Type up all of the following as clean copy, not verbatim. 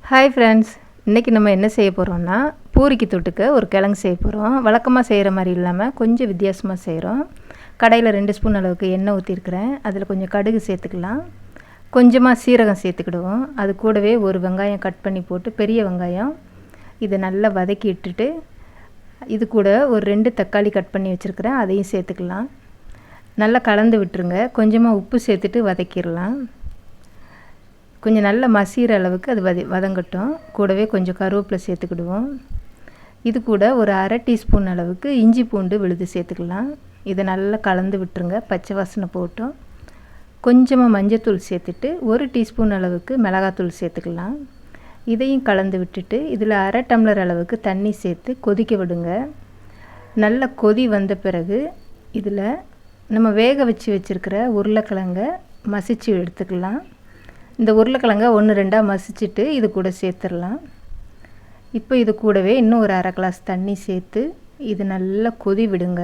Hi friends, இன்றைக்கி நம்ம என்ன செய்ய போகிறோம்னா பூரிக்கு தொட்டுக்க ஒரு கிழங்கு செய்ய போகிறோம். வழக்கமாக செய்கிற மாதிரி இல்லாமல் கொஞ்சம் வித்தியாசமாக செய்கிறோம். கடையில் 2 ஸ்பூன் அளவுக்கு எண்ணெய் ஊற்றிருக்கிறேன். அதில் கொஞ்சம் கடுகு சேர்த்துக்கலாம், கொஞ்சமாக சீரகம் சேர்த்துக்கிடுவோம். அது கூடவே ஒரு வெங்காயம் கட் பண்ணி போட்டு, பெரிய வெங்காயம், இதை நல்லா வதக்கி இட்டுட்டு இது கூட ஒரு 2 தக்காளி கட் பண்ணி வச்சுருக்கிறேன், அதையும் சேர்த்துக்கலாம். நல்லா கலந்து விட்டுருங்க. கொஞ்சமாக உப்பு சேர்த்துட்டு வதக்கிடலாம். கொஞ்சம் நல்லா மசிகிற அளவுக்கு அது வதங்கட்டும். கூடவே கொஞ்சம் கருவேப்பிலை சேர்த்துக்கிடுவோம். இது கூட ஒரு அரை டீஸ்பூன் அளவுக்கு இஞ்சி பூண்டு விழுது சேர்த்துக்கலாம். இதை நல்லா கலந்து விட்டுருங்க, பச்சை வாசனை போட்டோம். கொஞ்சமாக மஞ்சத்தூள் சேர்த்துட்டு 1 டீஸ்பூன் அளவுக்கு மிளகாத்தூள் சேர்த்துக்கலாம். இதையும் கலந்து விட்டுட்டு இதில் அரை டம்ளர் அளவுக்கு தண்ணி சேர்த்து கொதிக்க விடுங்க. நல்ல கொதி வந்த பிறகு இதில் நம்ம வேக வச்சு வச்சுருக்கிற உருளைக்கிழங்கை மசிச்சு எடுத்துக்கலாம். இந்த உருளைக்கிழங்கை 1-2 மசிச்சுட்டு இது கூட சேர்த்துடலாம். இப்போ இது கூடவே இன்னும் ஒரு அரை கிளாஸ் தண்ணி சேர்த்து இது நல்லா கொதி விடுங்க.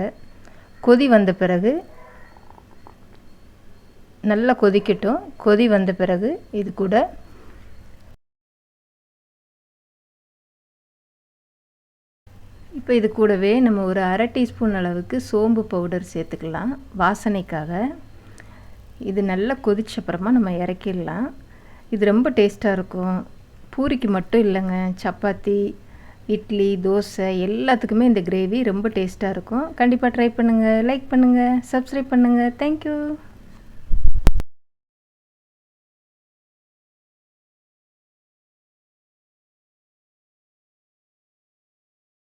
கொதி வந்த பிறகு நல்லா கொதிக்கட்டும். கொதி வந்த பிறகு இது கூட இப்போ இது கூடவே நம்ம ஒரு அரை டீஸ்பூன் அளவுக்கு சோம்பு பவுடர் சேர்த்துக்கலாம் வாசனைக்காக. இது நல்லா கொதிச்சப்புறமா நம்ம இறக்கிடலாம். இது ரொம்ப டேஸ்ட்டாக இருக்கும். பூரிக்கு மட்டும் இல்லைங்க, சப்பாத்தி, இட்லி, தோசை எல்லாத்துக்குமே இந்த கிரேவி ரொம்ப டேஸ்ட்டாக இருக்கும். கண்டிப்பாக ட்ரை பண்ணுங்கள், லைக் பண்ணுங்கள், சப்ஸ்கிரைப் பண்ணுங்கள். தேங்க்யூ.